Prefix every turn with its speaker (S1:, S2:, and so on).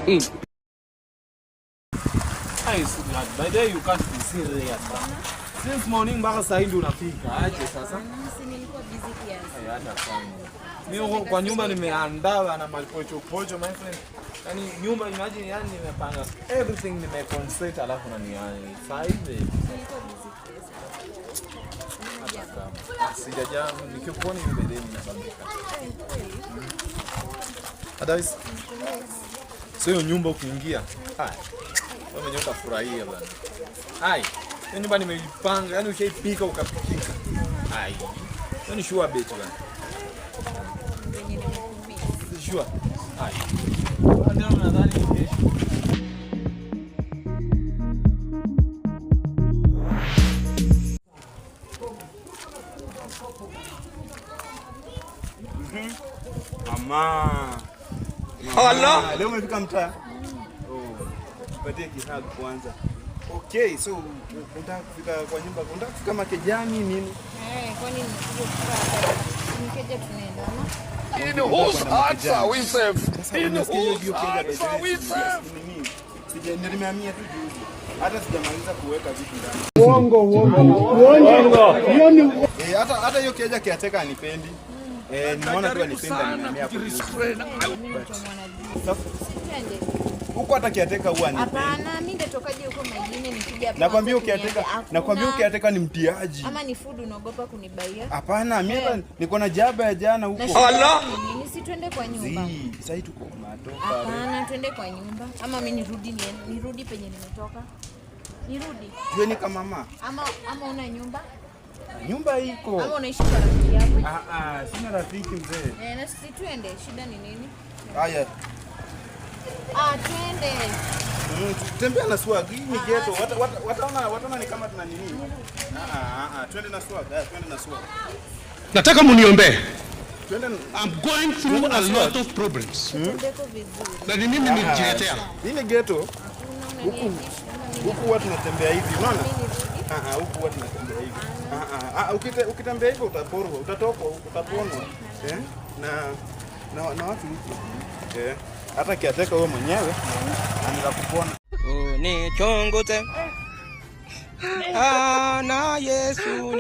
S1: By the way, you can't be serious. Since morning mpaka saa hii ndio unafika. Aje sasa?
S2: Nilikuwa busy kiasi.
S1: Acha sana. Mimi kwa nyumba nimeandaa na mapocho my friend. Yaani nyumba imagine yani nimepanga everything nimeconcentrate alafu na ni saa hivi.
S2: Nilikuwa busy kiasi.
S1: Sijaja nikikuona hivi bedeni nabambika. Otherwise. Sio nyumba ukiingia. Wewe mwenyewe utafurahia bwana. Hiyo nyumba nimeipanga, yani ushaipika ukapikika. Hiyo ni sure bet bwana. Sure. Ndio nadhani kesho.
S3: Mama. Allah. Leo umefika mtaa? Tupatie kihagu kwanza. Okay, so unataka kufika kwa nyumba, unataka kufika Makejani nini?
S2: Kwani nikeje tunaenda ama?
S4: In whose hearts are we safe? In whose hearts are we safe?
S3: Nimehamia tu juzi. Hata sijamaliza kuweka vitu ndani.
S5: Uongo.
S3: Hata hiyo keja kiateka anipendi. Nimeona tu anipenda nimehamia hapo. Huko hata kiateka huwa ni.
S2: Hapana, mimi ndetokaje huko mjini nikija hapa.
S3: Nakwambia ukiateka ni mtiaji.
S2: Ama ni food unaogopa kunibaia?
S3: Hapana, mimi hapa niko na jaba ya jana huko.
S2: Allah. Mimi si twende kwa nyumba.
S3: Sasa hii tuko matoka.
S2: Hapana, twende kwa nyumba. Ama mimi nirudi penye nimetoka. Nirudi.
S3: Jioni kama mama.
S2: Ama una nyumba?
S3: Nyumba iko.
S2: Ama unaishi kwa rafiki yako?
S3: Sina rafiki mzee.
S2: Na sisi twende, shida ni nini?
S3: Haya.
S2: Twende.
S3: Tembea na swag. Hii ni ghetto. Wataona ni kama tuna nini? Twende na swag. Twende na swag.
S4: Nataka muniombe.
S3: Twende.
S4: I'm going through a lot of problems. Na ni mimi nijiletea.
S3: Hii ni ghetto. Huku watu tunatembea hivi, unaona? Huku watu tunatembea hivi. Ukitembea hivi utaporwa, utatoka, utaponwa. Na watu huko. Hata kiateka wewe mwenyewe anataka kupona.
S6: Ni chongote. Na Yesu